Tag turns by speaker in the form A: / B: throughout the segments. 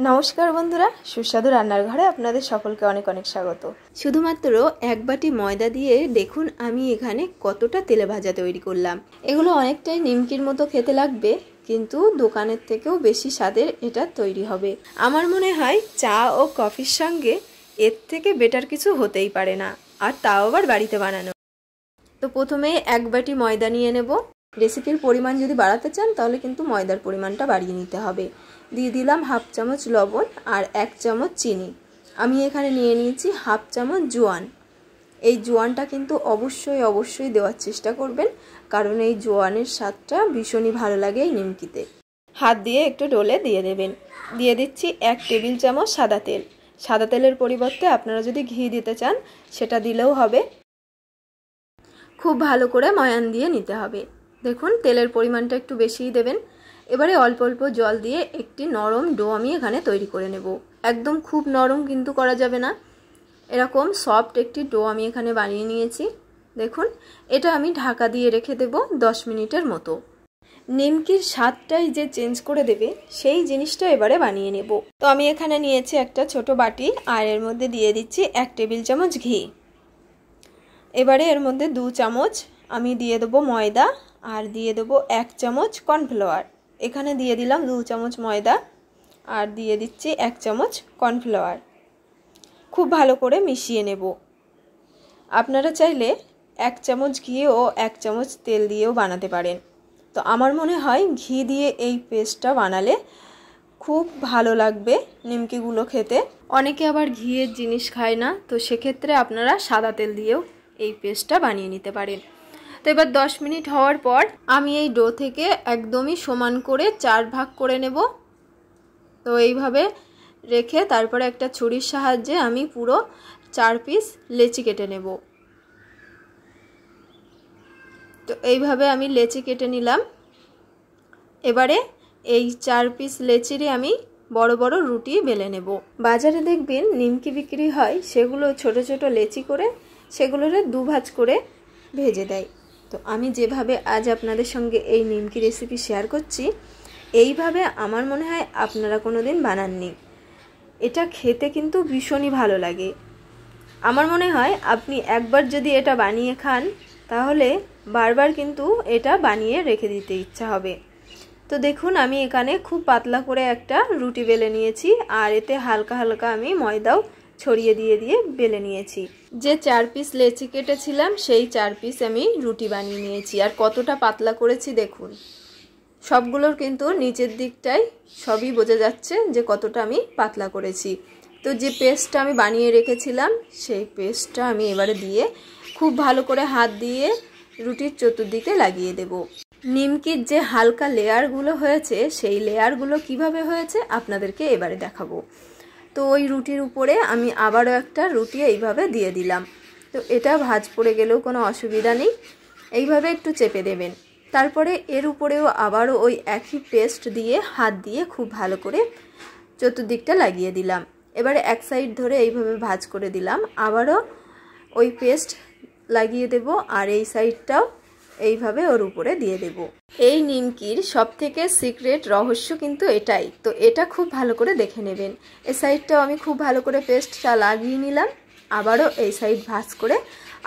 A: नमस्कार बंधुरा सुस्वादु रान्नार घरे आपनादेर सकलके अनेक अनेक स्वागत। शुधुमात्र एक बाटी मयदा दिए देखुन आमी एखाने कतटा तेले भाजा तैरी करलाम। एगुलो अनेकटाई निमकिर मतो खेते लागबे किन्तु दोकानेर थेकेও बेशी स्वादेर एटा तैरी होबे। आमार मने हय चा ओ कफिर संगे एर थेके बेटार किछु होतेई पारे ना, आर ताओ आबार बाड़ीते बानानो। तो प्रथमे एक बाटी मयदा निये नेब। रेसिपिर परिमाण यदि बाड़ाते चान ताहले किन्तु मयदार परिमाणटा बाड़िये निते होबे। दिए दिलाम हाफ चामच लवण और एक चामच चीनी। आमी एखाने निये निয়েছি हाफ चामच जोआन। এই জোয়ানটা কিন্তু অবশ্যই অবশ্যই দেওয়ার চেষ্টা করবেন, কারণ এই জোয়ানের স্বাদটা ভীষণই ভালো লাগে এই নিমকিতে। হাত দিয়ে একটু ডলে দিয়ে দেবেন। দিয়ে দিচ্ছি 1 টেবিল চামচ সাদা তেল। সাদা তেলের পরিবর্তে আপনারা যদি ঘি দিতে চান সেটা দিলেও হবে। খুব ভালো করে ময়ান দিয়ে নিতে হবে। দেখুন তেলের পরিমাণটা একটু বেশিই দেবেন। এবারে অল্প অল্প জল দিয়ে একটি নরম ডো আমি এখানে তৈরি করে নেব। একদম খুব নরম কিন্তু করা যাবে না, এরকম সফট একটি ডো আমি এখানে বানিয়ে নিয়েছি। দেখুন এটা আমি ঢাকা দিয়ে রেখে দেব 10 মিনিটের মতো। নিমকির স্বাদটাই যে চেঞ্জ করে দেবে সেই জিনিসটা এবারে বানিয়ে নেব। তো আমি এখানে নিয়েছি একটা ছোট বাটি আর এর মধ্যে দিয়ে দিচ্ছি 1 টেবিল চামচ ঘি। এবারে এর মধ্যে 2 চামচ আমি দিয়ে দেব ময়দা আর দিয়ে দেব 1 চামচ কর্নফ্লাওয়ার। এখানে দিয়ে দিলাম 2 চামচ ময়দা আর দিয়ে দিচ্ছি 1 চামচ কর্নফ্লাওয়ার। খুব ভালো করে মিশিয়ে নেব। আপনারা চাইলে 1 চামচ ঘি ও 1 চামচ তেল দিয়েও বানাতে পারেন। তো আমার মনে হয় ঘি দিয়ে এই পেস্টটা বানালে খুব ভালো লাগবে নিমকিগুলো খেতে। অনেকে আবার ঘিয়ের জিনিস খায় না, তো সেক্ষেত্রে আপনারা সাদা তেল দিয়েও এই পেস্টটা বানিয়ে নিতে পারেন। তো এবার 10 মিনিট হওয়ার পর আমি এই ডো থেকে একদমই সমান করে 4 ভাগ করে নেব। তো এইভাবে রেখে তারপরে একটা ছুরির সাহায্যে আমি পুরো 4 পিস লেচি কেটে নেব। তো এইভাবে আমি লেচি কেটে নিলাম। এবারে এই 4 পিস লেচিরে আমি বড় বড় রুটি বেলে নেব। বাজারে দেখবেন নিমকি বিক্রি হয়, সেগুলো ছোট ছোট লেচি করে সেগুলোরে দুভাজ করে ভেজে দেয়। তো আমি যেভাবে আজ আপনাদের সঙ্গে এই নিমকি রেসিপি শেয়ার করছি, এইভাবে আমার মনে হয় আপনারা কোনোদিন বানাননি। এটা খেতে কিন্তু ভীষণই ভালো লাগে। আমার মনে হয় আপনি একবার যদি এটা বানিয়ে খান তাহলে বারবার কিন্তু এটা বানিয়ে রেখে দিতে ইচ্ছা হবে। তো দেখুন আমি এখানে খুব পাতলা করে একটা রুটি বেলে নিয়েছি আর এতে হালকা হালকা আমি ময়দাও ছড়িয়ে দিয়ে দিয়ে বেলে নিয়েছি। যে 4 পিস লেচি কেটেছিলাম সেই 4 পিস আমি রুটি বানিয়ে নিয়েছি। আর কতটা পাতলা করেছি দেখুন। সবগুলোর কিন্তু নিচের দিকটাই সবই বোঝা যাচ্ছে যে কতটা আমি পাতলা করেছি। তো যে পেস্টটা আমি বানিয়ে রেখেছিলাম সেই পেস্টটা আমি এবারে দিয়ে খুব ভালো করে হাত দিয়ে রুটির চতুর্দিকে লাগিয়ে দেব। নিমকির যে হালকা লেয়ারগুলো হয়েছে সেই লেয়ারগুলো কিভাবে হয়েছে আপনাদেরকে এবারে দেখাবো। তো ওই রুটির উপরে আমি আবারও একটা রুটি এইভাবে দিয়ে দিলাম। তো এটা ভাঁজ পড়ে গেলেও কোনো অসুবিধা নেই, এইভাবে একটু চেপে দেবেন। তারপরে এর উপরেও আবারও ওই একই পেস্ট দিয়ে হাত দিয়ে খুব ভালো করে চতুর্দিকটা লাগিয়ে দিলাম। এবারে এক সাইড ধরে এইভাবে ভাঁজ করে দিলাম, আবারও ওই পেস্ট লাগিয়ে দেব আর এই সাইডটাও এইভাবে ওর উপরে দিয়ে দেব। এই নিমকির সবথেকে সিক্রেট রহস্য কিন্তু এটাই। তো এটা খুব ভালো করে দেখে নেবেন। এই সাইডটাও আমি খুব ভালো করে পেস্টটা লাগিয়ে নিলাম, আবারও এই সাইড ভাঁজ করে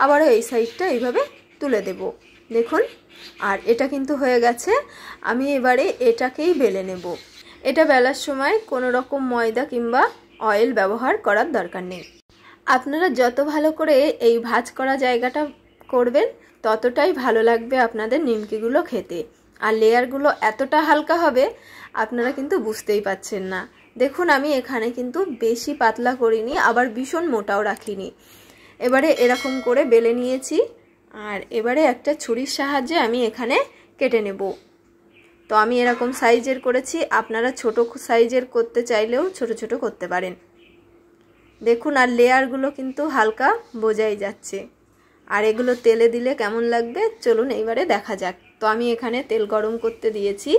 A: আবারও এই সাইডটা এইভাবে তুলে দেব। দেখুন আর এটা কিন্তু হয়ে গেছে। আমি এবারে এটাকেই বেলে নেব। এটা বেলার সময় কোনো রকম ময়দা কিংবা অয়েল ব্যবহার করার দরকার নেই। আপনারা যত ভালো করে এই ভাঁজ করা জায়গাটা করবেন ততটাই ভালো লাগবে আপনাদের নিমকিগুলো খেতে। আর লেয়ারগুলো এতটা হালকা হবে আপনারা কিন্তু বুঝতেই পাচ্ছেন না। দেখুন আমি এখানে কিন্তু বেশি পাতলা করিনি, আবার ভীষণ মোটাও রাখিনি। এবারে এরকম করে বেলে নিয়েছি আর এবারে একটা ছুরির সাহায্যে আমি এখানে কেটে নেব। তো আমি এরকম সাইজের করেছি, আপনারা ছোট সাইজের করতে চাইলেও ছোট ছোট করতে পারেন। দেখুন আর লেয়ারগুলো কিন্তু হালকা বোঝাই যাচ্ছে। আর এগুলো তেলে দিলে কেমন লাগবে চলুন এইবারে দেখা যাক। তো আমি এখানে তেল গরম করতে দিয়েছি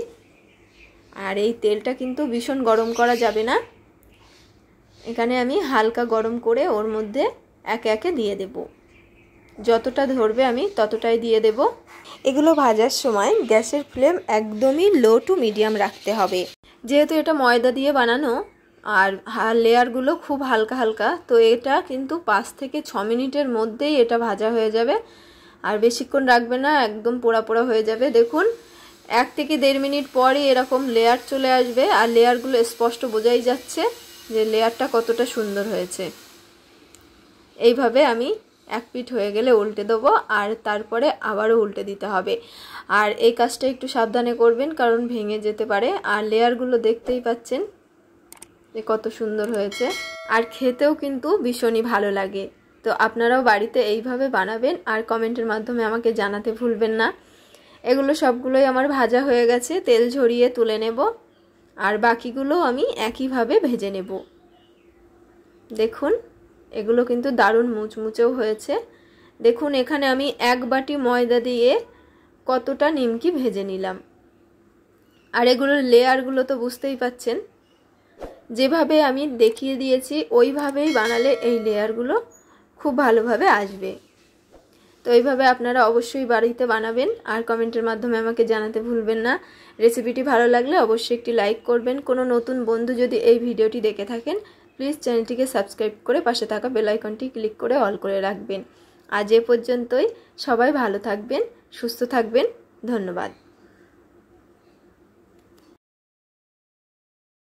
A: আর এই তেলটা কিন্তু ভীষণ গরম করা যাবে না। এখানে আমি হালকা গরম করে ওর মধ্যে একে একে দিয়ে দেব। যতটা ধরবে আমি ততটাই দিয়ে দেব। এগুলো ভাজার সময় গ্যাসের ফ্লেম একদমই লো টু মিডিয়াম রাখতে হবে। যেহেতু এটা ময়দা দিয়ে বানানো আর লেয়ারগুলো খুব হালকা হালকা। তো এটা কিন্তু 5 থেকে 6 মিনিটের মধ্যেই এটা ভাজা হয়ে যাবে, আর বেশিক্ষণ রাখবে না, একদম পোড়া পোড়া হয়ে যাবে। দেখুন 1 থেকে 1.5 মিনিট পরই এরকম লেয়ার চলে আসবে, আর লেয়ারগুলো স্পষ্ট বোঝাই যাচ্ছে যে লেয়ারটা কতটা সুন্দর হয়েছে। এইভাবে আমি এক পিঠ হয়ে গেলে উল্টে দেবো, আর তারপরে আবারও উল্টে দিতে হবে। আর এই কাজটা একটু সাবধানে করবেন, কারণ ভেঙে যেতে পারে। আর লেয়ারগুলো দেখতেই পাচ্ছেন যে কত সুন্দর হয়েছে, আর খেতেও কিন্তু ভীষণই ভালো লাগে। তো আপনারাও বাড়িতে এইভাবে বানাবেন, আর কমেন্টের মাধ্যমে আমাকে জানাতে ভুলবেন না। এগুলো সবগুলোই আমার ভাজা হয়ে গেছে, তেল ঝরিয়ে তুলে নেব, আর বাকিগুলো আমি একইভাবে ভেজে নেব। দেখুন এগুলো কিন্তু দারুণ মুচমুচেও হয়েছে। দেখুন এখানে আমি 1 বাটি ময়দা দিয়ে কতটা নিমকি ভেজে নিলাম। আর এগুলোর লেয়ারগুলো তো বুঝতেই পাচ্ছেন, যেভাবে আমি দেখিয়ে দিয়েছি ওইভাবেই বানালে এই লেয়ারগুলো খুব ভালোভাবে আসবে। তো এইভাবে আপনারা অবশ্যই বাড়িতে বানাবেন, আর কমেন্টের মাধ্যমে আমাকে জানাতে ভুলবেন না। রেসিপিটি ভালো লাগলে অবশ্যই একটি লাইক করবেন। কোনো নতুন বন্ধু যদি এই ভিডিওটি দেখে থাকেন, প্লিজ চ্যানেলটিকে সাবস্ক্রাইব করে পাশে থাকা বেল আইকনটি ক্লিক করে অল করে রাখবেন। আজ এ পর্যন্তই, সবাই ভালো থাকবেন, সুস্থ থাকবেন, ধন্যবাদ।